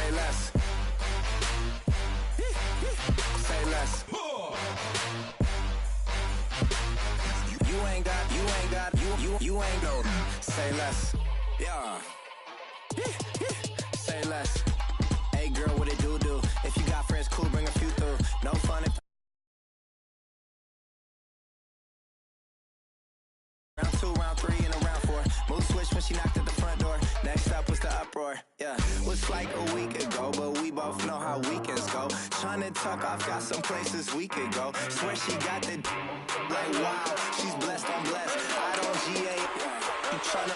Say less. Say less. You ain't no. Say less. Yeah. Say less. Hey girl, what it do? If you got friends, cool, bring a few through. No fun if round 2, round 3, and a round 4. Mood switch when she knocked at the front door. Next up was the uproar. Yeah, was like a week ago, but we both know how weekends go. Tryna tuck off, got some places we could go. Swear she got the like wow, she's blessed, I'm blessed. I don't GA. You tryna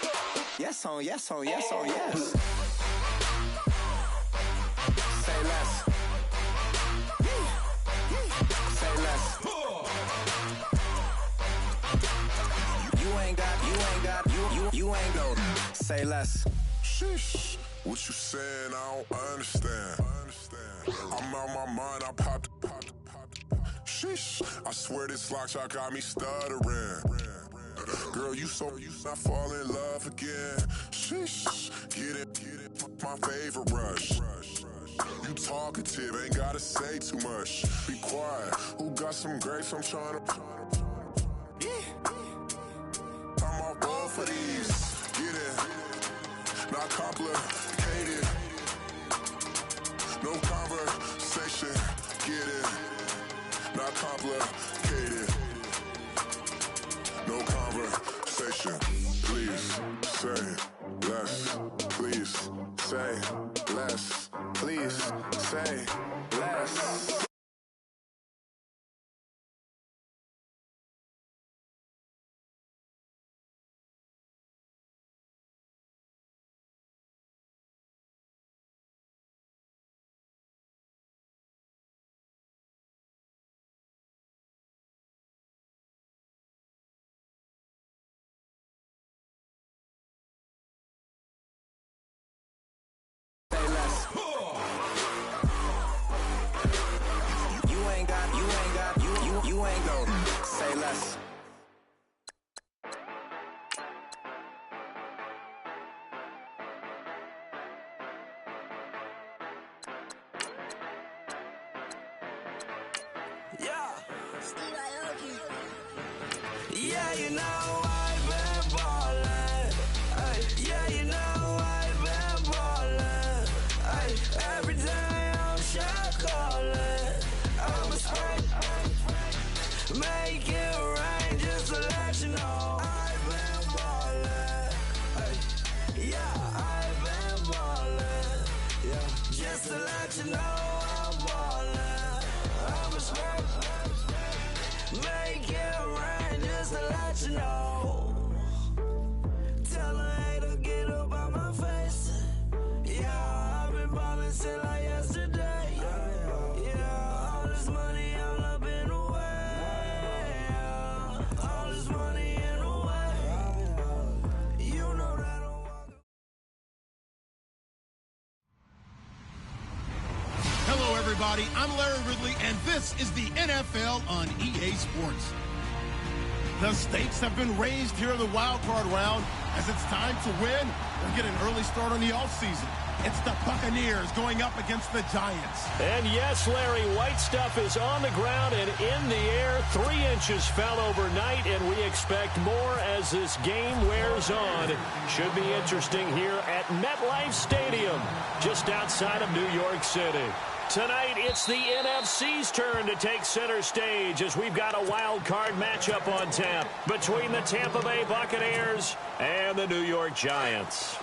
yes on yes on yes on yes. Say less. Say less. You ain't no. Say less. Sheesh. What you saying? I don't understand. I'm out my mind. I popped. Sheesh. I swear this lock shot got me stuttering. Girl, you not fall in love again. Sheesh. Get it. My favorite rush. You talkative, ain't gotta say too much. Be quiet. Who got some grapes? I'm trying to. I'm off both of these. Get it. Not complicated. No conversation. Get it. Not complicated. No conversation. Please say less. Please say less. Please say less. You ain't no. Say less. Yeah. Yeah, you know I've been ballin'. Ay, yeah, you know I've been ballin'. Ay, every day I'm shot callin'. I'm a spray. Make it rain just to let you know I've been ballin'. Ay, yeah, I've been ballin'. Yeah, just to let you know I'm ballin'. I'm a spray. Make it rain just to let you know. Tell a hater get up on my face. Yeah, I've been ballin' since like yesterday. Yeah, all this money all up in the way. Yeah, all this money in the way. You know that I'm walking. Hello, everybody. I'm Larry Ridley, and this is the NFL on EA Sports. The stakes have been raised here in the wild card round as it's time to win or get an early start on the offseason. It's the Buccaneers going up against the Giants. And yes, Larry, white stuff is on the ground and in the air. 3 inches fell overnight, and we expect more as this game wears on. Should be interesting here at MetLife Stadium, just outside of New York City. Tonight, it's the NFC's turn to take center stage as we've got a wild card matchup on tap between the Tampa Bay Buccaneers and the New York Giants.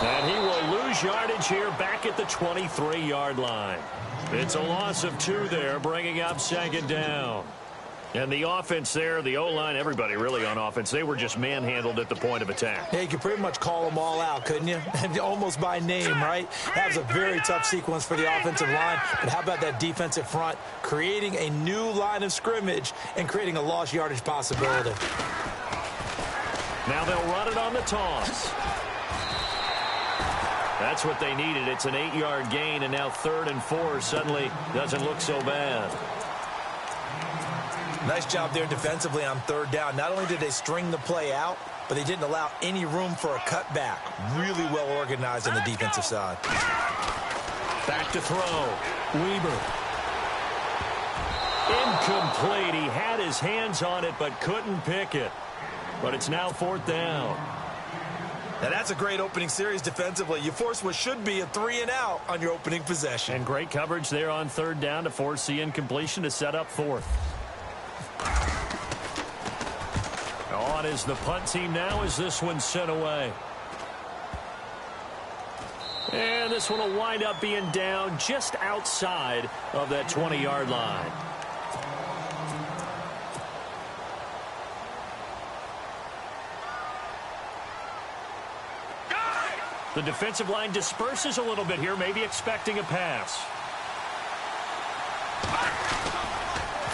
And he will lose yardage here back at the 23-yard line. It's a loss of 2 there, bringing up 2nd down. And the offense there, the O-line, everybody really on offense, they were just manhandled at the point of attack. Yeah, you could pretty much call them all out, couldn't you? Almost by name, right? That was a very tough sequence for the offensive line. But how about that defensive front, creating a new line of scrimmage and creating a lost yardage possibility. Now they'll run it on the toss. That's what they needed. It's an 8-yard gain, and now 3rd and 4 suddenly doesn't look so bad. Nice job there defensively on 3rd down. Not only did they string the play out, but they didn't allow any room for a cutback. Really well organized on the defensive side. Back to throw. Weber. Incomplete. He had his hands on it but couldn't pick it. But it's now 4th down. Now that's a great opening series defensively. You force what should be a 3-and-out on your opening possession. And great coverage there on 3rd down to force the incompletion to set up 4th. On is the punt team now as this one's sent away. And this one will wind up being down just outside of that 20-yard line. The defensive line disperses a little bit here, maybe expecting a pass.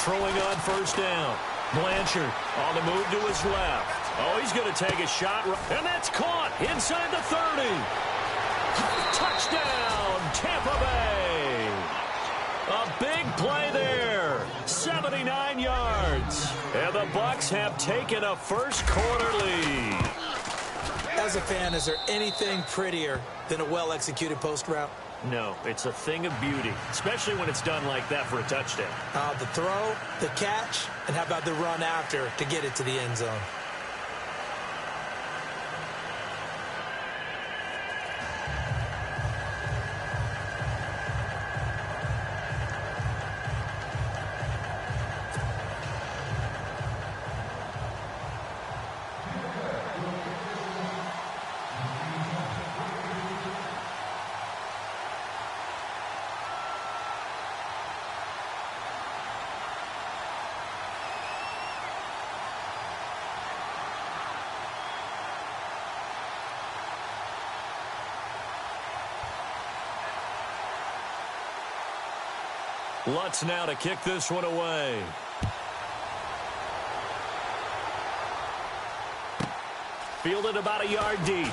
Throwing on 1st down. Blanchard on the move to his left. Oh, he's going to take a shot, and that's caught inside the 30. Touchdown, Tampa Bay. A big play there, 79 yards. And the Bucs have taken a first-quarter lead. As a fan, is there anything prettier than a well-executed post route? No, it's a thing of beauty, especially when it's done like that for a touchdown. The throw, the catch, and how about the run after to get it to the end zone? Lutz now to kick this one away. Fielded about a yard deep.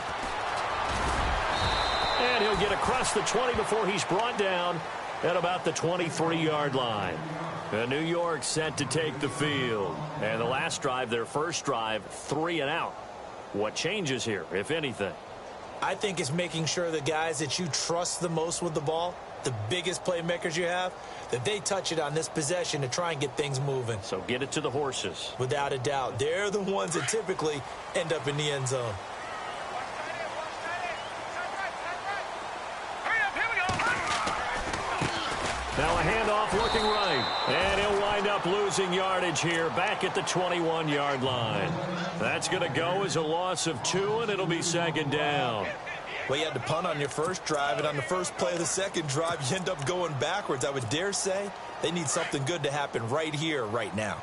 And he'll get across the 20 before he's brought down at about the 23-yard line. And New York set to take the field. And the last drive, their first drive, 3-and-out. What changes here, if anything? I think it's making sure the guys that you trust the most with the ball, the biggest playmakers you have, that they touch it on this possession to try and get things moving. So get it to the horses. Without a doubt. They're the ones that typically end up in the end zone. Now a handoff looking right. And he'll wind up losing yardage here back at the 21-yard line. That's going to go as a loss of 2, and it'll be 2nd down. Well, you had to punt on your first drive, and on the first play of the second drive, you end up going backwards. I would dare say they need something good to happen right here, right now.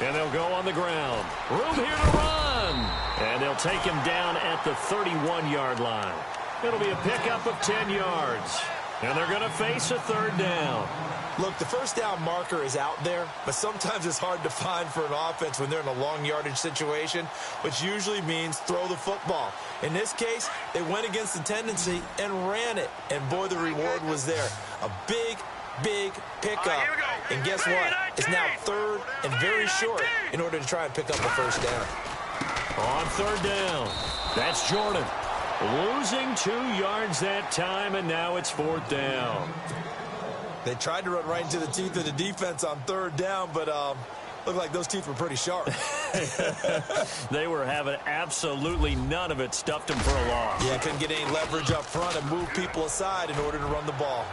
And they'll go on the ground. Room here to run. And they'll take him down at the 31-yard line. It'll be a pickup of 10 yards. And they're going to face a 3rd down. Look, the first down marker is out there, but sometimes it's hard to find for an offense when they're in a long yardage situation, which usually means throw the football. In this case, they went against the tendency and ran it. And, boy, the reward was there. A big, big pickup. And guess what? It's now 3rd and very short in order to try and pick up a first down. On 3rd down, that's Jordan. Losing 2 yards that time, and now it's 4th down. They tried to run right into the teeth of the defense on 3rd down, but looked like those teeth were pretty sharp. They were having absolutely none of it. Stuffed them for a loss. Yeah, couldn't get any leverage up front and move people aside in order to run the ball.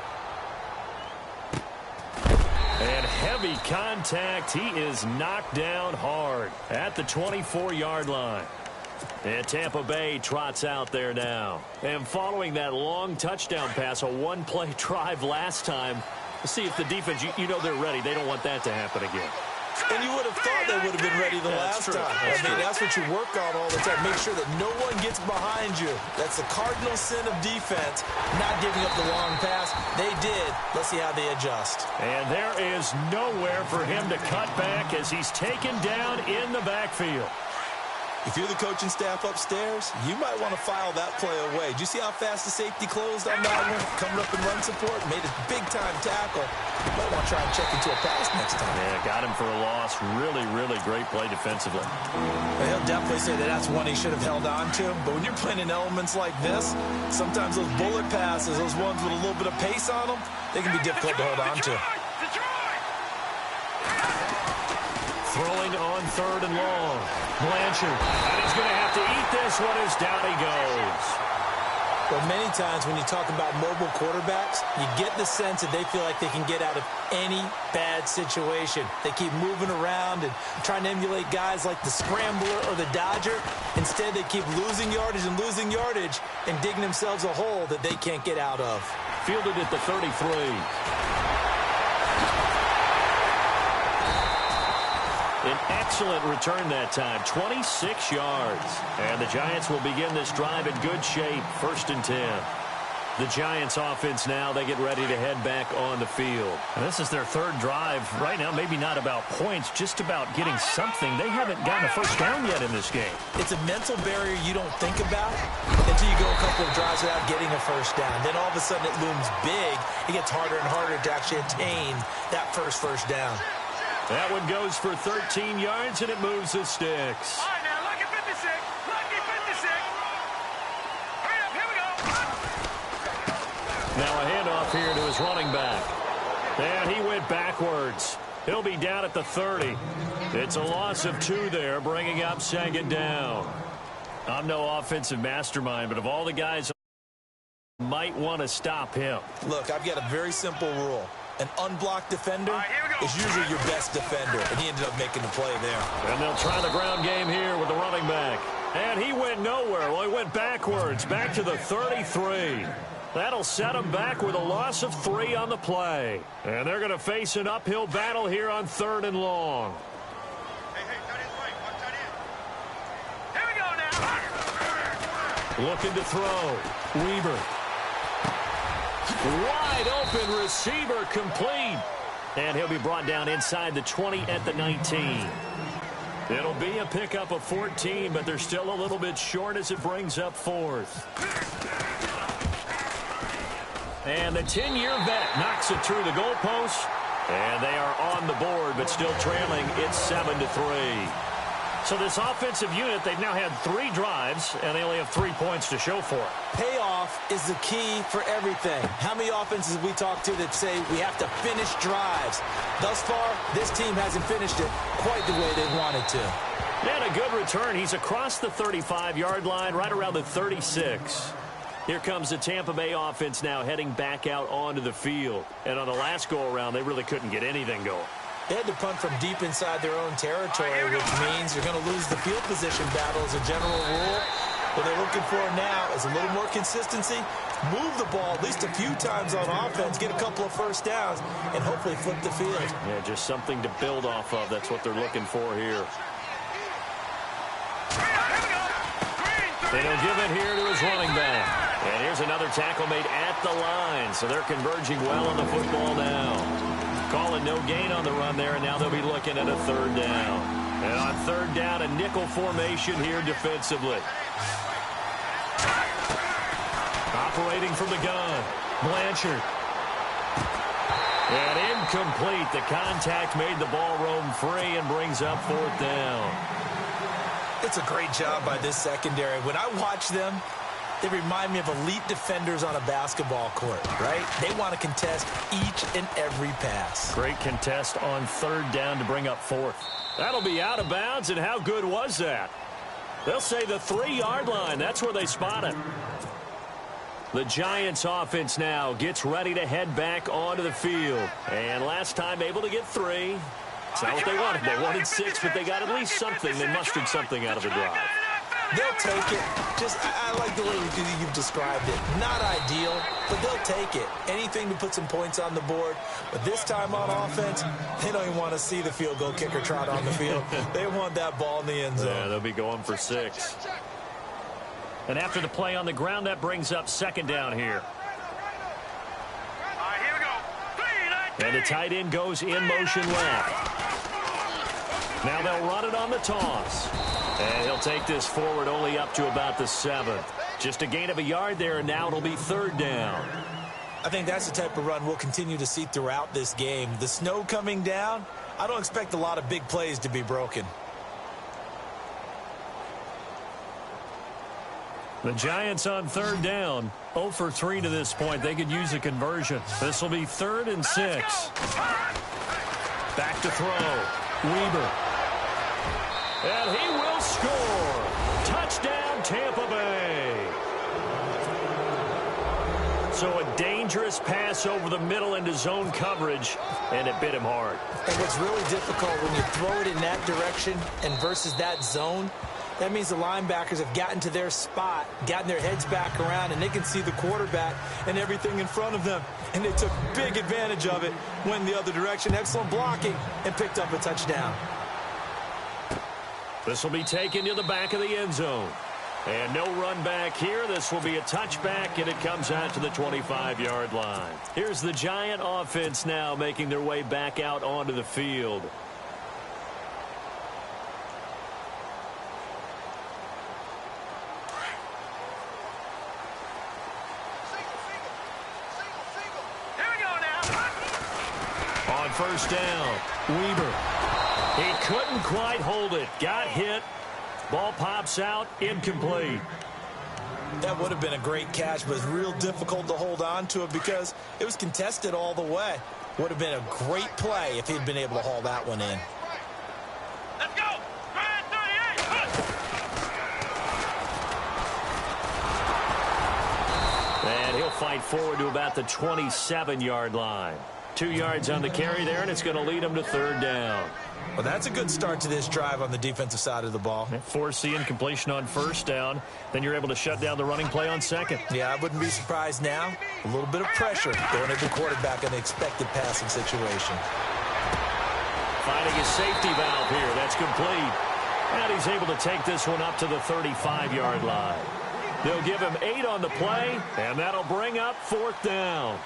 And heavy contact. He is knocked down hard at the 24-yard line. And Tampa Bay trots out there now. And following that long touchdown pass, a one-play drive last time, see if the defense, you know they're ready. They don't want that to happen again. And you would have thought they would have been ready the last time. I mean, that's what you work on all the time. Make sure that no one gets behind you. That's the cardinal sin of defense, not giving up the long pass. They did. Let's see how they adjust. And there is nowhere for him to cut back as he's taken down in the backfield. If you're the coaching staff upstairs, you might want to file that play away. Did you see how fast the safety closed on that one? Coming up in run support, made a big-time tackle. Might want to try and check into a pass next time. Yeah, got him for a loss. Really, really great play defensively. Well, he'll definitely say that that's one he should have held on to. But when you're playing in elements like this, sometimes those bullet passes, those ones with a little bit of pace on them, they can be difficult to hold on to. Throwing on 3rd and long. Blanchard. And he's going to have to eat this one as down he goes. But many times when you talk about mobile quarterbacks, you get the sense that they feel like they can get out of any bad situation. They keep moving around and trying to emulate guys like the Scrambler or the Dodger. Instead, they keep losing yardage and digging themselves a hole that they can't get out of. Fielded at the 33. An excellent return that time, 26 yards. And the Giants will begin this drive in good shape, 1st and 10. The Giants offense now, they get ready to head back on the field. And this is their 3rd drive. Right now, maybe not about points, just about getting something. They haven't gotten a first down yet in this game. It's a mental barrier you don't think about until you go a couple of drives without getting a first down. Then all of a sudden it looms big. It gets harder and harder to actually attain that first down. That one goes for 13 yards, and it moves the sticks. All right, now, lucky 56. Lucky 56. Hurry up, here we go. Now a handoff here to his running back. And he went backwards. He'll be down at the 30. It's a loss of 2 there, bringing up 2nd down. I'm no offensive mastermind, but of all the guys, might want to stop him. Look, I've got a very simple rule. An unblocked defender is usually your best defender, and he ended up making the play there. And they'll try the ground game here with the running back. And he went nowhere. Well, he went backwards, back to the 33. That'll set him back with a loss of 3 on the play. And they're going to face an uphill battle here on 3rd and long. Hey, tight end's right. Watch tight end. Here we go now. Looking to throw. Weaver. Wide open receiver, complete. And he'll be brought down inside the 20 at the 19. It'll be a pickup of 14, but they're still a little bit short as it brings up 4th. And the 10-year vet knocks it through the goalpost. And they are on the board, but still trailing. It's 7-3. So this offensive unit, they've now had 3 drives, and they only have 3 points to show for it. Payoff is the key for everything. How many offenses we talk to that say we have to finish drives? Thus far, this team hasn't finished it quite the way they wanted to. And a good return. He's across the 35-yard line, right around the 36. Here comes the Tampa Bay offense now heading back out onto the field. And on the last go-around, they really couldn't get anything going. They had to punt from deep inside their own territory, which means you're going to lose the field position battle as a general rule. What they're looking for now is a little more consistency, move the ball at least a few times on offense, get a couple of first downs, and hopefully flip the field. Yeah, just something to build off of. That's what they're looking for here. They don't give it here to his running back. And here's another tackle made at the line, so they're converging well on the football now. Calling no gain on the run there, and now they'll be looking at a 3rd down. And on 3rd down, a nickel formation here defensively. Operating from the gun, Blanchard. And incomplete. The contact made the ball roam free and brings up 4th down. It's a great job by this secondary. When I watch them, they remind me of elite defenders on a basketball court, right? They want to contest each and every pass. Great contest on 3rd down to bring up 4th. That'll be out of bounds, and how good was that? They'll say the 3-yard line. That's where they spot it. The Giants offense now gets ready to head back onto the field. And last time able to get 3. It's not what they wanted. They wanted 6, but they got at least something. They mustered something out of the drive. They'll take it. I like the way you've described it. Not ideal, but they'll take it. Anything to put some points on the board. But this time on offense, they don't even want to see the field goal kicker trot on the field. They want that ball in the end zone. Yeah, they'll be going for 6. And after the play on the ground, that brings up second down here. All right, here we go. And the tight end goes in motion left. Now they'll run it on the toss. And he'll take this forward only up to about the 7. Just a gain of a yard there, and now it'll be third down. I think that's the type of run we'll continue to see throughout this game. The snow coming down, I don't expect a lot of big plays to be broken. The Giants on third down, 0 for 3 to this point. They could use a conversion. This will be 3rd and 6. Back to throw. Weber. And he will score. Touchdown, Tampa Bay. So a dangerous pass over the middle into zone coverage, and it bit him hard. And what's really difficult when you throw it in that direction and versus that zone, that means the linebackers have gotten to their spot, gotten their heads back around, and they can see the quarterback and everything in front of them. And they took big advantage of it, went the other direction, excellent blocking, and picked up a touchdown. This will be taken to the back of the end zone. And no run back here. This will be a touchback, and it comes out to the 25-yard line. Here's the Giant offense now making their way back out onto the field. On first down, Weber. He couldn't quite hold it. Got hit. Ball pops out. Incomplete. That would have been a great catch, but it's real difficult to hold on to it because it was contested all the way. Would have been a great play if he'd been able to haul that one in. Let's go. 38. And he'll fight forward to about the 27-yard line. 2 yards on the carry there, and it's going to lead him to third down. Well, that's a good start to this drive on the defensive side of the ball. Force the incompletion on first down. Then you're able to shut down the running play on second. Yeah, I wouldn't be surprised now. A little bit of pressure going at the quarterback in the expected passing situation. Finding his safety valve here. That's complete. And he's able to take this one up to the 35-yard line. They'll give him 8 on the play, and that'll bring up fourth down.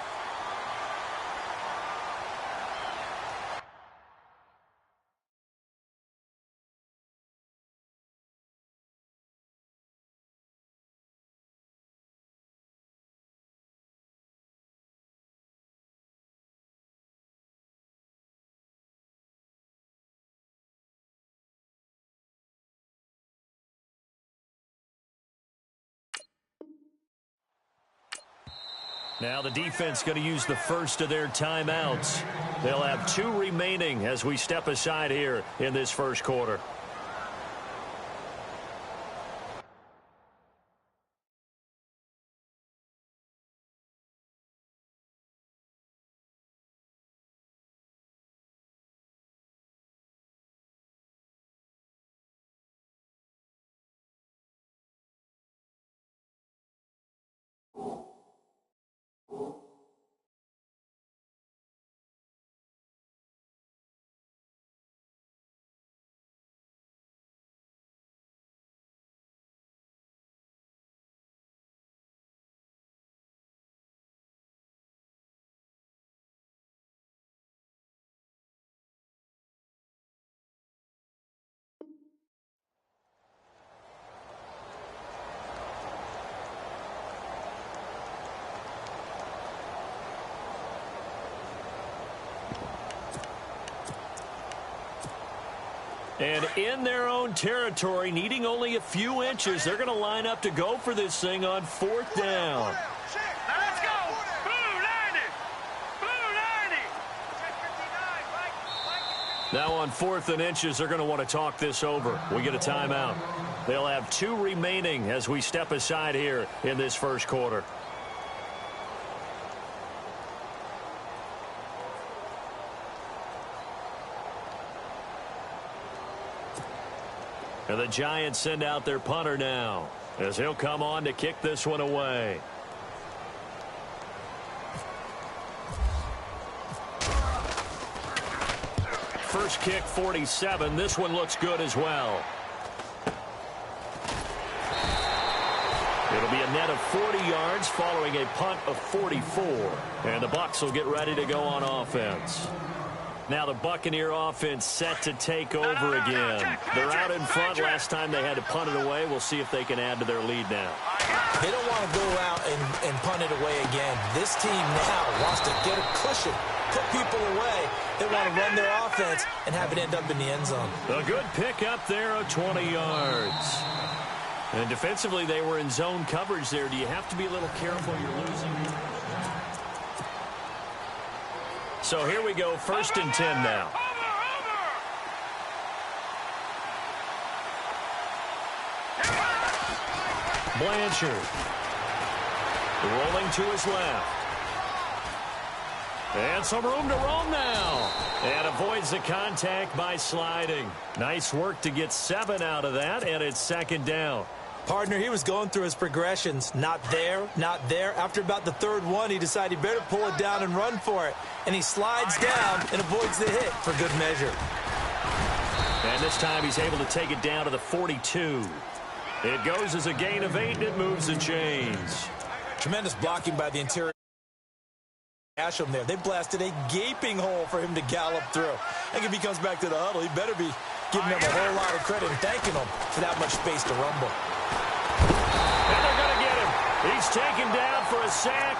Now the defense going to use the first of their timeouts. They'll have 2 remaining as we step aside here in this first quarter. And in their own territory, needing only a few inches, they're going to line up to go for this thing on fourth down. Now let's go. Blue 90. Blue 90. Now on 4th and inches, they're going to want to talk this over. We get a timeout. They'll have 2 remaining as we step aside here in this first quarter. And the Giants send out their punter now, as he'll come on to kick this one away. First kick, 47. This one looks good as well. It'll be a net of 40 yards following a punt of 44. And the Bucs will get ready to go on offense. Now the Buccaneer offense set to take over again. They're out in front. Last time they had to punt it away. We'll see if they can add to their lead now. They don't want to go out and punt it away again. This team now wants to get a cushion, put people away. They want to run their offense and have it end up in the end zone. A good pickup there of 20 yards. And defensively, they were in zone coverage there. Do you have to be a little careful? You're losing. So here we go, 1st and 10 now. Blanchard. Rolling to his left. And some room to roam now. And avoids the contact by sliding. Nice work to get 7 out of that, and it's 2nd down. Partner, he was going through his progressions. Not there, not there. After about the 3rd one, he decided he better pull it down and run for it. And he slides down and avoids the hit for good measure. And this time he's able to take it down to the 42. It goes as a gain of 8, and it moves the chains. Tremendous blocking by the interior. There. They blasted a gaping hole for him to gallop through. I think if he comes back to the huddle, he better be giving them a whole lot of credit and thanking them for that much space to rumble. And they're going to get him. He's taken down for a sack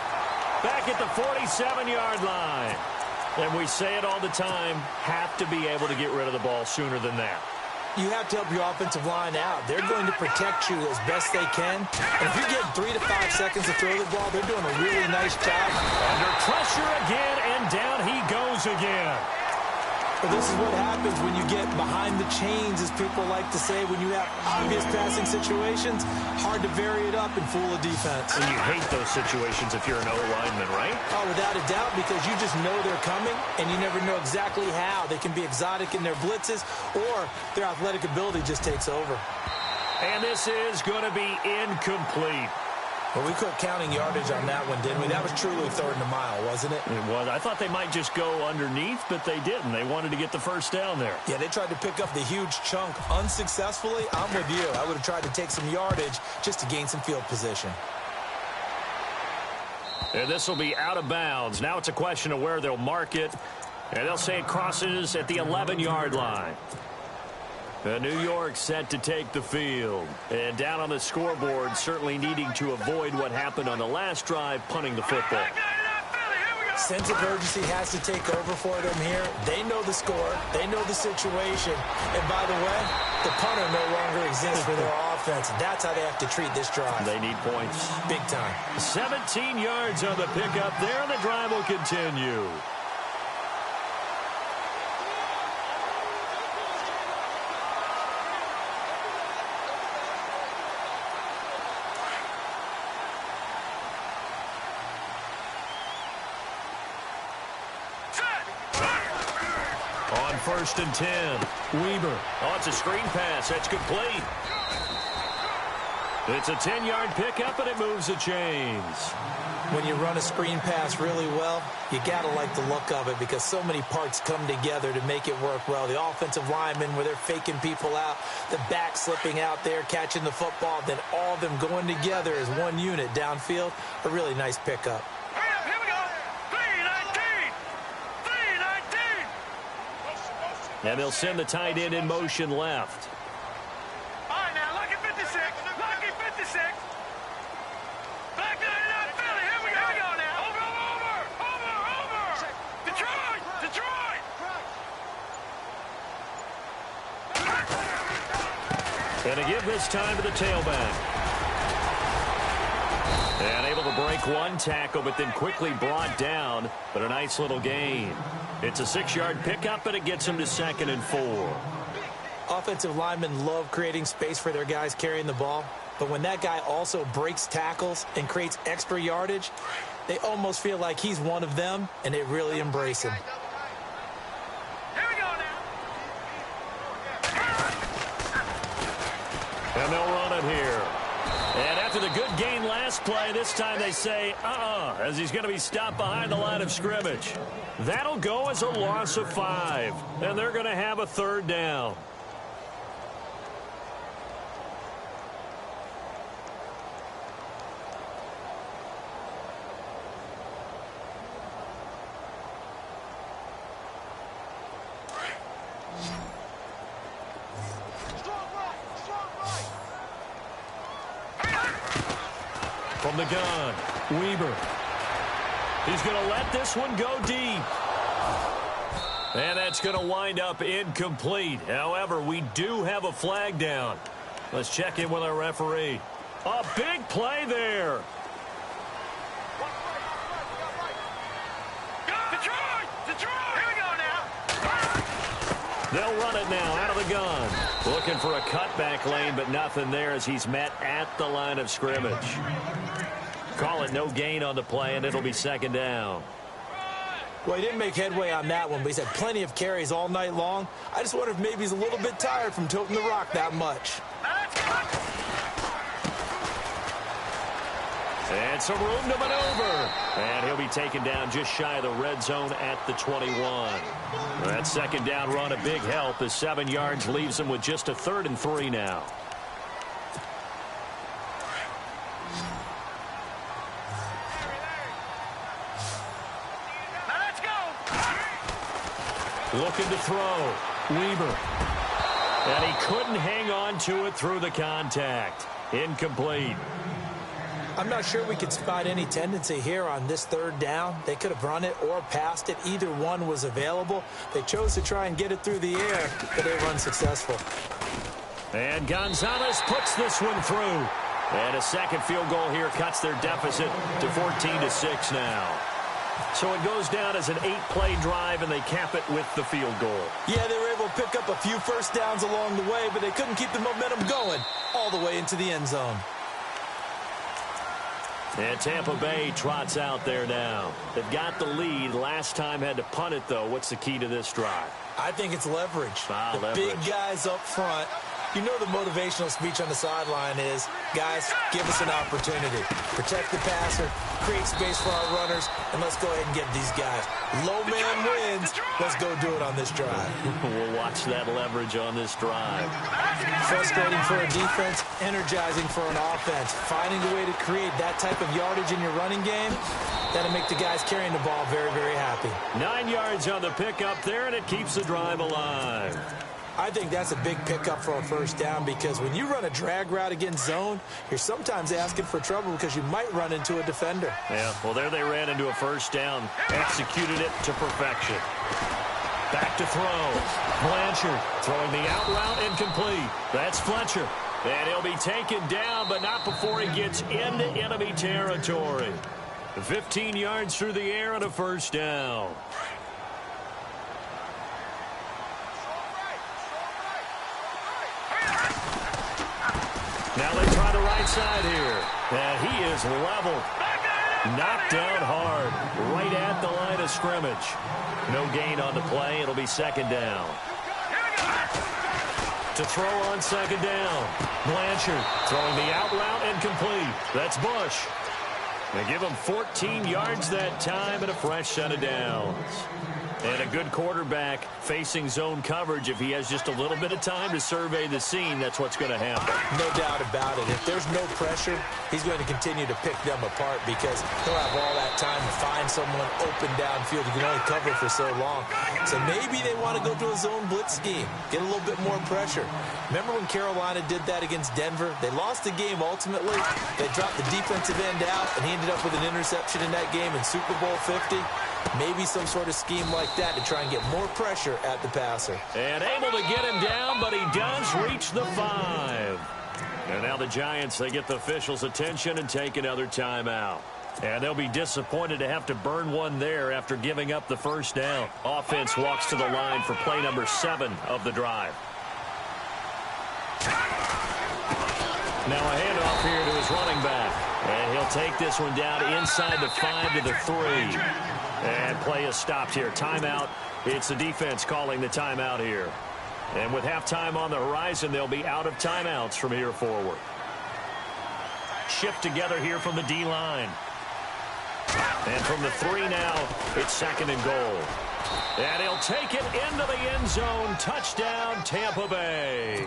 back at the 47-yard line. And we say it all the time, have to be able to get rid of the ball sooner than that. You have to help your offensive line out. They're going to protect you as best they can. And if you're getting 3 to 5 seconds to throw the ball, they're doing a really nice job. Under pressure again, and down he goes again. But this is what happens when you get behind the chains, as people like to say, when you have obvious passing situations. Hard to vary it up and fool a defense. And you hate those situations if you're an O-lineman, right? Oh, without a doubt, because you just know they're coming, and you never know exactly how. They can be exotic in their blitzes, or their athletic ability just takes over. And this is going to be incomplete. Well, we quit counting yardage on that one, didn't we? That was truly 3rd and a mile, wasn't it? It was. I thought they might just go underneath, but they didn't. They wanted to get the 1st down there. Yeah, they tried to pick up the huge chunk unsuccessfully. I'm with you. I would have tried to take some yardage just to gain some field position. And this will be out of bounds. Now it's a question of where they'll mark it. And they'll say it crosses at the 11-yard line. New York set to take the field. And down on the scoreboard, certainly needing to avoid what happened on the last drive, punting the football. Sense of urgency has to take over for them here. They know the score. They know the situation. And by the way, the punter no longer exists for their offense. That's how they have to treat this drive. They need points. Big time. 17 yards on the pickup there, and the drive will continue. On 1st and 10, Weber. Oh, it's a screen pass. That's complete. It's a 10-yard pickup, and it moves the chains. When you run a screen pass really well, you got to like the look of it because so many parts come together to make it work well. The offensive linemen, where they're faking people out, the back slipping out there, catching the football, then all of them going together as one unit downfield, a really nice pickup. And they'll send the tight end in motion left. All right, now, lucky 56. Lucky 56. Back to the Philly. Here we go now. Over. Detroit. And to give this time to the tailback. And able to break one tackle, but then quickly brought down. But a nice little gain. It's a 6-yard pickup, and it gets him to 2nd and 4. Offensive linemen love creating space for their guys carrying the ball. But when that guy also breaks tackles and creates extra yardage, they almost feel like he's one of them, and they really embrace him. Here we go And they'll run it here. And after the good gain last play, this time they say, as he's going to be stopped behind the line of scrimmage. That'll go as a loss of 5. And they're going to have a third down. From the gun, Weber. He's going to let this one go deep. And that's going to wind up incomplete. However, we do have a flag down. Let's check in with our referee. A big play there. Detroit! Here we go now. They'll run it now out of the gun. Looking for a cutback lane, but nothing there as he's met at the line of scrimmage. Call it no gain on the play, and it'll be second down. Well, he didn't make headway on that one, but he's had plenty of carries all night long. I just wonder if maybe he's a little bit tired from toting the rock that much. And some room to maneuver. And he'll be taken down just shy of the red zone at the 21. That second down run, a big help as 7 yards leaves him with just a 3rd and 3 now. Looking to throw. Weber. And he couldn't hang on to it through the contact. Incomplete. I'm not sure we could spot any tendency here on this 3rd down. They could have run it or passed it. Either one was available. They chose to try and get it through the air, but they were unsuccessful. And Gonzalez puts this one through. And a second field goal here cuts their deficit to 14-6 now. So it goes down as an 8-play drive, and they cap it with the field goal. Yeah, they were able to pick up a few first downs along the way, but they couldn't keep the momentum going all the way into the end zone. And Tampa Bay trots out there now. They've got the lead. Last time had to punt it, though. What's the key to this drive? I think it's leverage. Leverage. Big guys up front. You know the motivational speech on the sideline is, guys, give us an opportunity. Protect the passer, create space for our runners, and let's go ahead and get these guys. Low man wins. Let's go do it on this drive. We'll watch that leverage on this drive. Frustrating for a defense, energizing for an offense. Finding a way to create that type of yardage in your running game, that'll make the guys carrying the ball very, very happy. 9 yards on the pickup there, and it keeps the drive alive. I think that's a big pickup for a first down because when you run a drag route against zone, you're sometimes asking for trouble because you might run into a defender. Yeah, well, there they ran into a first down, executed it to perfection. Back to throw. Blanchard throwing the out route incomplete. That's Fletcher. And he'll be taken down, but not before he gets into enemy territory. 15 yards through the air and a first down. Now they try the right side here. And he is leveled. Knocked down hard. Right at the line of scrimmage. No gain on the play. It'll be second down. To throw on second down. Blanchard throwing the out route incomplete. That's Bush. They give him 14 yards that time and a fresh set of downs. And a good quarterback facing zone coverage. If he has just a little bit of time to survey the scene, that's what's going to happen. No doubt about it. If there's no pressure, he's going to continue to pick them apart because he'll have all that time to find someone open downfield. He can only cover for so long. So maybe they want to go to a zone blitz scheme, get a little bit more pressure. Remember when Carolina did that against Denver? They lost the game ultimately. They dropped the defensive end out, and he ended up with an interception in that game in Super Bowl 50. Maybe some sort of scheme like that to try and get more pressure at the passer. And able to get him down, but he does reach the 5. And now the Giants, they get the officials' attention and take another timeout. And they'll be disappointed to have to burn one there after giving up the first down. Offense walks to the line for play number 7 of the drive. Now a handoff here to his running back. And he'll take this one down inside the 5 to the 3. And play is stopped here. Timeout. It's the defense calling the timeout here. And with halftime on the horizon, they'll be out of timeouts from here forward. Shift together here from the D-line. And from the 3 now, it's second and goal. And he'll take it into the end zone. Touchdown, Tampa Bay.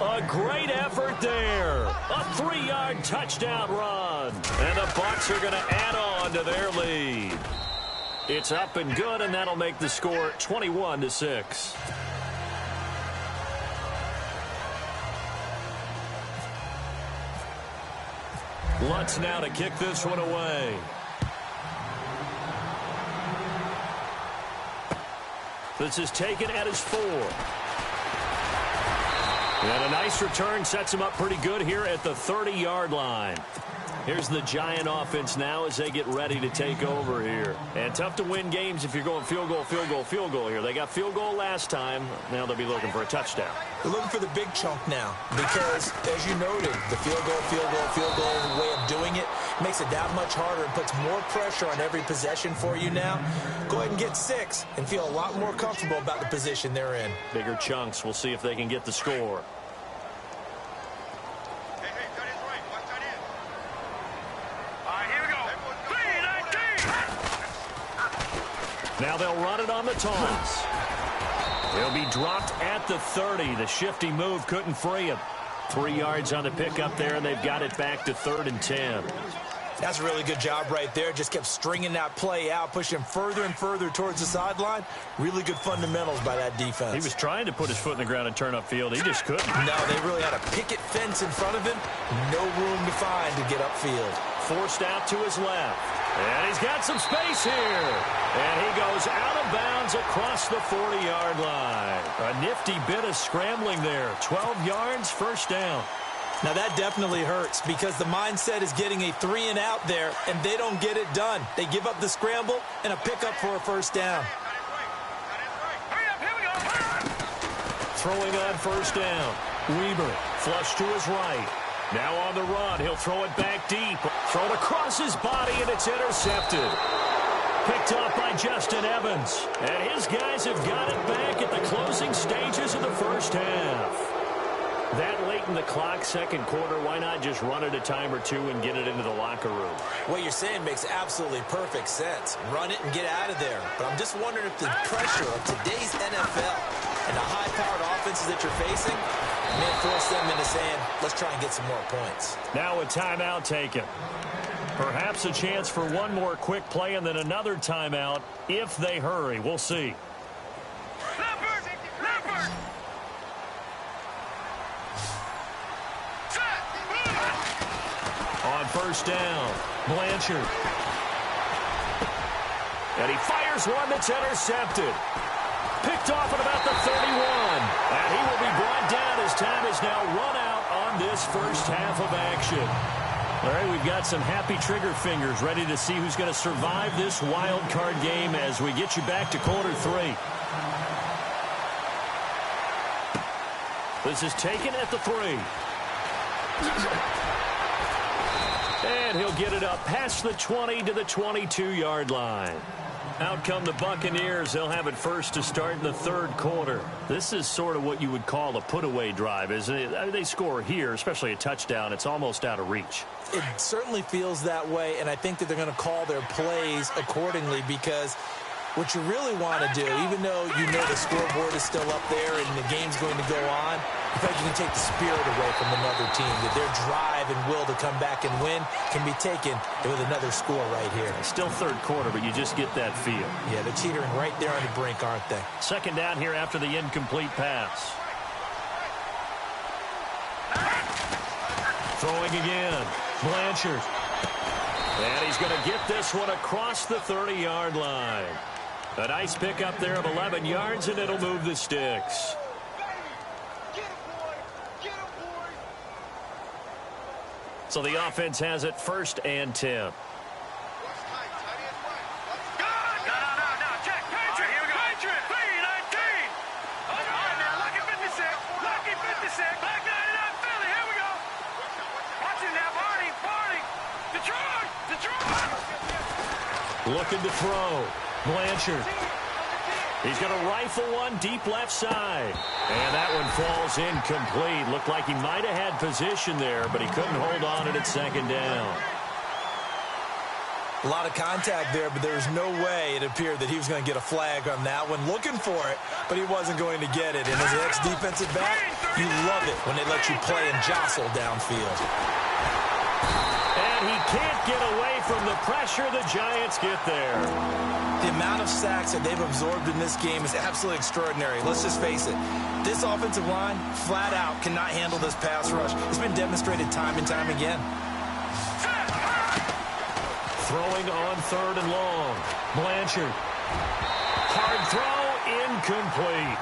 A great effort there. A 3-yard touchdown run. And the Bucs are going to add on to their lead. It's up and good, and that'll make the score 21-6. Lutz now to kick this one away. This is taken at his 4. And a nice return sets him up pretty good here at the 30-yard line. Here's the Giant offense now as they get ready to take over here. And tough to win games if you're going field goal, field goal, field goal here. They got field goal last time. Now they'll be looking for a touchdown. They're looking for the big chunk now because, as you noted, the field goal way of doing it makes it that much harder and puts more pressure on every possession for you now. Go ahead and get 6 and feel a lot more comfortable about the position they're in. Bigger chunks. We'll see if they can get the score. Now they'll run it on the toss. He'll be dropped at the 30. The shifty move couldn't free him. 3 yards on the pickup there, and they've got it back to 3rd and 10. That's a really good job right there. Just kept stringing that play out, pushing him further and further towards the sideline. Really good fundamentals by that defense. He was trying to put his foot in the ground and turn upfield. He just couldn't. No, they really had a picket fence in front of him. No room to find to get upfield. Forced out to his left. And he's got some space here. And he goes out of bounds across the 40-yard line. A nifty bit of scrambling there. 12 yards, first down. Now that definitely hurts because the mindset is getting a 3-and-out there, and they don't get it done. They give up the scramble and a pickup for a first down. Throwing on first down. Weber flush to his right. Now on the run. He'll throw it back deep. Throw it across his body, and it's intercepted. Picked up by Justin Evans. And his guys have got it back at the closing stages of the first half. That late in the clock, second quarter, why not just run it a time or two and get it into the locker room? What you're saying makes absolutely perfect sense. Run it and get out of there. But I'm just wondering if the pressure of today's NFL and the high-powered offenses that you're facing may force them into saying, let's try and get some more points. Now a timeout taken. Perhaps a chance for one more quick play and then another timeout if they hurry. We'll see. On first down, Blanchard. And he fires one that's intercepted. Picked off at about the 31. And he will be brought down as time is now run out on this first half of action. All right, we've got some happy trigger fingers ready to see who's going to survive this wild card game as we get you back to quarter 3. This is taken at the 3. And he'll get it up past the 20 to the 22-yard line. Out come the Buccaneers. They'll have it first to start in the third quarter. This is sort of what you would call a put-away drive, isn't it? I mean, they score here, especially a touchdown. It's almost out of reach. It certainly feels that way, and I think that they're going to call their plays accordingly because what you really want to do, even though you know the scoreboard is still up there and the game's going to go on, in fact, you can take the spirit away from another team, that their drive and will to come back and win can be taken with another score right here. It's still third quarter, but you just get that feel. Yeah, they're teetering right there on the brink, aren't they? Second down here after the incomplete pass. Throwing again. Blanchard. And he's going to get this one across the 30-yard line. A nice pickup there of 11 yards, and it'll move the sticks. So the offense has it first and 10. Looking to throw. Blanchard. He's going to rifle one deep left side. And that one falls incomplete. Looked like he might have had position there, but he couldn't hold on it at second down. A lot of contact there, but there's no way it appeared that he was going to get a flag on that one. Looking for it, but he wasn't going to get it. And as an ex-defensive back, you love it when they let you play and jostle downfield. And he can't get away from the pressure. The Giants get there. The amount of sacks that they've absorbed in this game is absolutely extraordinary. Let's just face it. This offensive line, flat out, cannot handle this pass rush. It's been demonstrated time and time again. Throwing on 3rd and long. Blanchard. Hard throw, incomplete.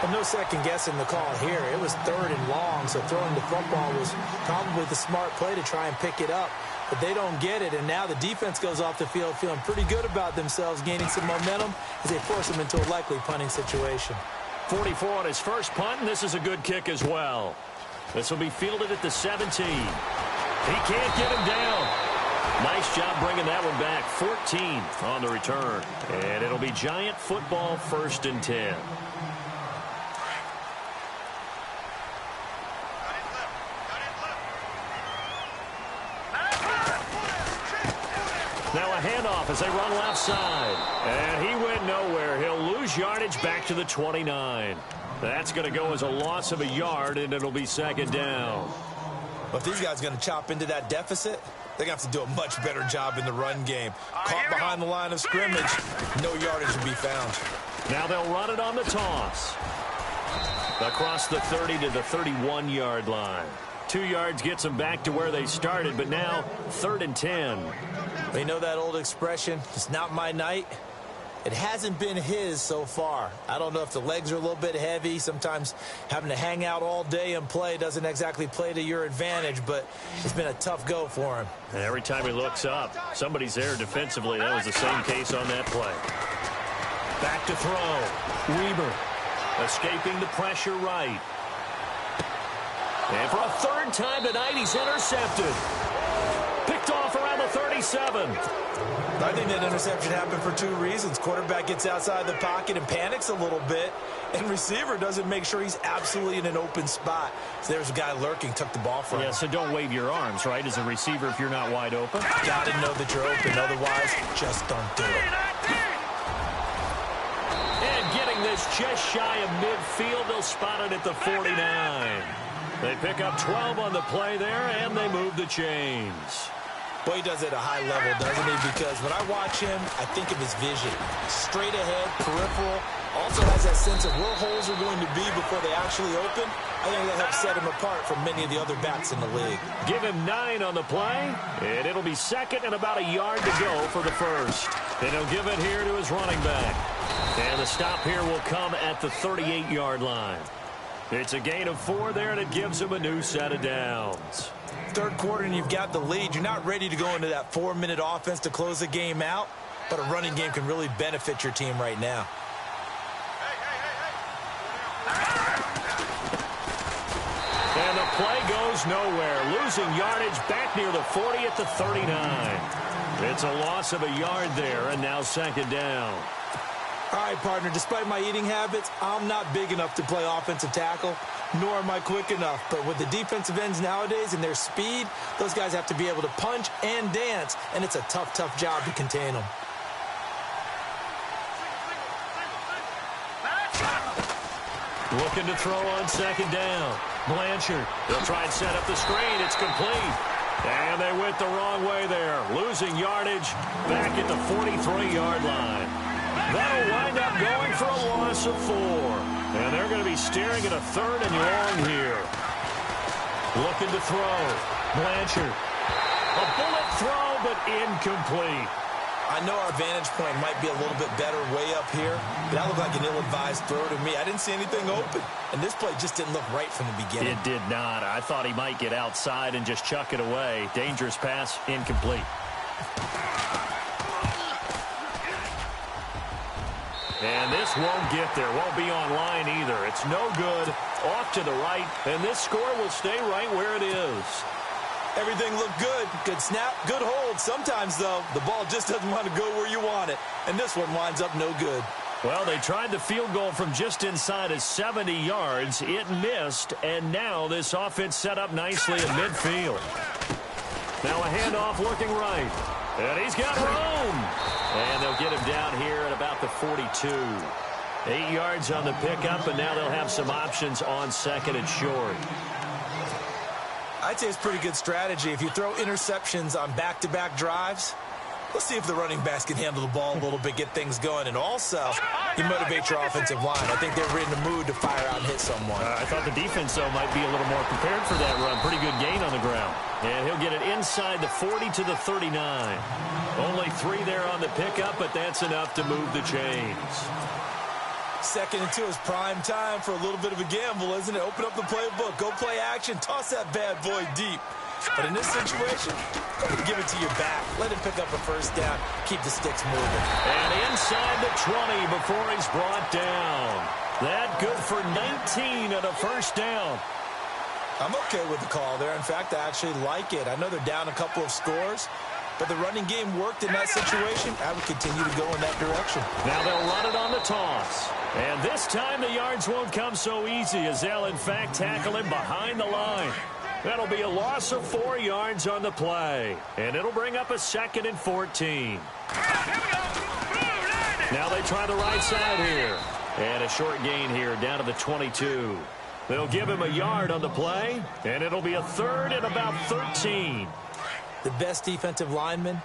Well, no second guessing the call here. It was 3rd and long, so throwing the football was probably the smart play to try and pick it up. But they don't get it, and now the defense goes off the field feeling pretty good about themselves, gaining some momentum as they force them into a likely punting situation. 44 on his first punt, and this is a good kick as well. This will be fielded at the 17. He can't get him down. Nice job bringing that one back. 14 on the return. And it'll be Giant football, 1st and 10. Now a handoff as they run left side. And he went nowhere. He'll lose yardage back to the 29. That's going to go as a loss of a yard, and it'll be 2nd down. But if these guys are going to chop into that deficit, they're going to have to do a much better job in the run game. Caught behind the line of scrimmage, no yardage will be found. Now they'll run it on the toss. Across the 30 to the 31-yard line. 2 yards gets them back to where they started, but now 3rd and 10. They know that old expression, it's not my night. It hasn't been his so far. I don't know if the legs are a little bit heavy. Sometimes having to hang out all day and play doesn't exactly play to your advantage, but it's been a tough go for him. And every time he looks up, somebody's there defensively. That was the same case on that play. Back to throw. Weber escaping the pressure right. And for a 3rd time tonight, he's intercepted. Picked off around the 37. I think that interception happened for 2 reasons. Quarterback gets outside the pocket and panics a little bit, and receiver doesn't make sure he's absolutely in an open spot. So there's a guy lurking, took the ball from him. Yeah, so don't wave your arms, right, as a receiver if you're not wide open. Got to know that you're open. Otherwise, just don't do it. And getting this just shy of midfield, they'll spot it at the 49. They pick up 12 on the play there, and they move the chains. Well, he does it at a high level, doesn't he? Because when I watch him, I think of his vision. Straight ahead, peripheral. Also has that sense of where holes are going to be before they actually open. I think that helps set him apart from many of the other backs in the league. Give him 9 on the play, and it'll be 2nd and about a yard to go for the 1st. And he'll give it here to his running back. And the stop here will come at the 38-yard line. It's a gain of 4 there, and it gives him a new set of downs. 3rd quarter and you've got the lead. You're not ready to go into that 4-minute offense to close the game out, but a running game can really benefit your team right now. And the play goes nowhere. Losing yardage back near the 40 at the 39. It's a loss of a yard there, and now 2nd down. All right, partner, despite my eating habits, I'm not big enough to play offensive tackle, nor am I quick enough. But with the defensive ends nowadays and their speed, those guys have to be able to punch and dance, and it's a tough, tough job to contain them. Looking to throw on 2nd down. Blanchard, they'll try and set up the screen. It's complete. And they went the wrong way there. Losing yardage back at the 43-yard line. That'll wind up going for a loss of 4. And they're going to be staring at a 3rd and long here. Looking to throw. Blanchard. A bullet throw, but incomplete. I know our vantage point might be a little bit better way up here, but that looked like an ill-advised throw to me. I didn't see anything open, and this play just didn't look right from the beginning. It did not. I thought he might get outside and just chuck it away. Dangerous pass, incomplete. And this won't get there. Won't be on line either. It's no good. Off to the right, and this score will stay right where it is. Everything looked good. Good snap, good hold. Sometimes, though, the ball just doesn't want to go where you want it. And this one winds up no good. Well, they tried the field goal from just inside of 70 yards. It missed, and now this offense set up nicely in midfield. Now a handoff looking right. And he's got room. And they'll get him down here at about the 42. 8 yards on the pickup, and now they'll have some options on second and short. I'd say it's pretty good strategy. If you throw interceptions on back-to-back drives, let's see if the running backs can handle the ball a little bit, get things going, and also you motivate your offensive line. I think they're in the mood to fire out and hit someone. I thought the defense, though, might be a little more prepared for that run. Pretty good gain on the ground. And he'll get it inside the 40 to the 39. Only 3 there on the pickup, but that's enough to move the chains. 2nd and 2 is prime time for a little bit of a gamble, isn't it? Open up the playbook, go play action, toss that bad boy deep. But in this situation, go ahead and give it to your back. Let him pick up a first down. Keep the sticks moving. And inside the 20 before he's brought down. That good for 19 and a first down. I'm okay with the call there. In fact, I actually like it. I know they're down a couple of scores, but the running game worked in that situation. I would continue to go in that direction. Now they'll run it on the toss. And this time the yards won't come so easy as they'll, in fact, tackle him behind the line. That'll be a loss of 4 yards on the play. And it'll bring up a 2nd and 14. Now they try the right side here. And a short gain here down to the 22. They'll give him a yard on the play. And it'll be a 3rd and about 13. The best defensive linemen,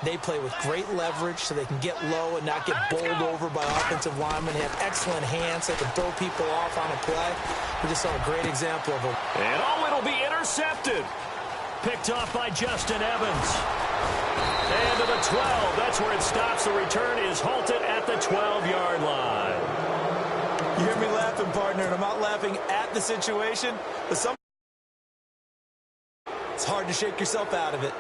they play with great leverage so they can get low and not get bowled over by offensive linemen. They have excellent hands. They can throw people off on a play. We just saw a great example of it. And it'll be intercepted. Picked off by Justin Evans. And to the 12. That's where it stops. The return is halted at the 12-yard line. You hear me laughing, partner, and I'm not laughing at the situation, but it's hard to shake yourself out of it.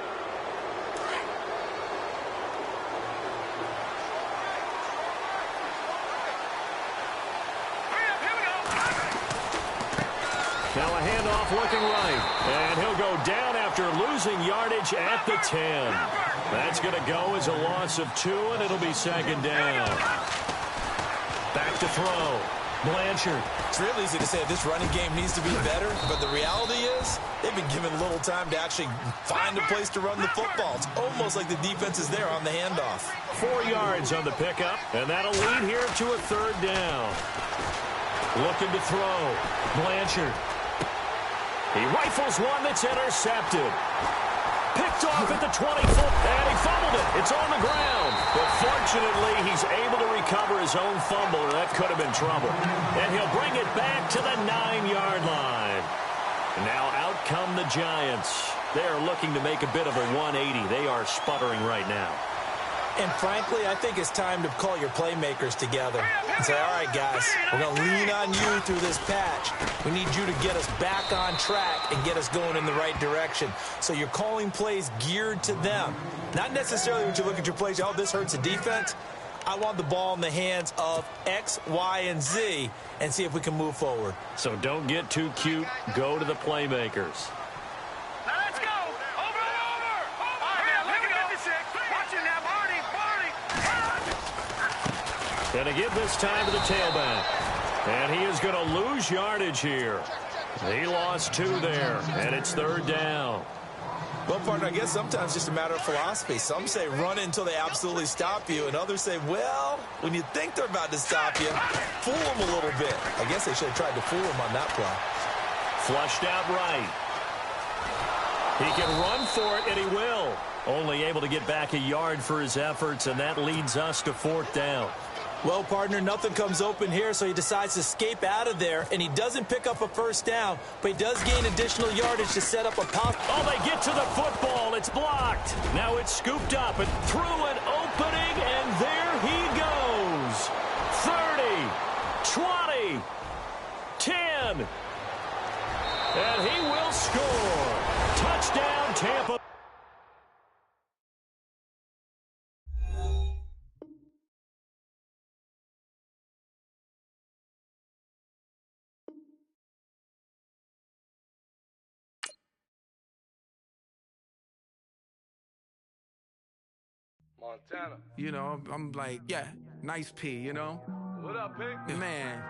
Now a handoff looking right. And he'll go down after losing yardage at the 10. That's going to go as a loss of 2, and it'll be 2nd down. Back to throw. Blanchard. It's real easy to say this running game needs to be better, but the reality is they've been given little time to actually find a place to run the football. It's almost like the defense is there on the handoff. 4 yards on the pickup, and that'll lead here to a 3rd down. Looking to throw. Blanchard. He rifles one that's intercepted. Picked off at the 20-foot, and he fumbled it. It's on the ground. But fortunately, he's able to recover his own fumble, or that could have been trouble. And he'll bring it back to the 9-yard line. Now out come the Giants. They're looking to make a bit of a 180. They are sputtering right now. And frankly, I think it's time to call your playmakers together and say, all right, guys, we're going to lean on you through this patch. We need you to get us back on track and get us going in the right direction. So you're calling plays geared to them. Not necessarily when you look at your plays, oh, this hurts the defense. I want the ball in the hands of X, Y, and Z and see if we can move forward. So don't get too cute. Go to the playmakers. Let's go. Over and over. Look at 56. Watching now. Barney. Going to give this time to the tailback. And he is going to lose yardage here. He lost 2 there, and it's 3rd down. Well, partner, I guess sometimes it's just a matter of philosophy. Some say run it until they absolutely stop you, and others say, well, when you think they're about to stop you, fool them a little bit. I guess they should have tried to fool him on that play. Flushed out right. He can run for it, and he will. Only able to get back a yard for his efforts, and that leads us to 4th down. Well, partner, nothing comes open here, so he decides to escape out of there, and he doesn't pick up a first down, but he does gain additional yardage to set up a pop. Oh, they get to the football. It's blocked. Now it's scooped up and through an opening, and there he goes. 30, 20, 10. And he will score. Touchdown, Tampa. Montana. You know, I'm like, yeah, nice P, you know? What up, Pink? Man.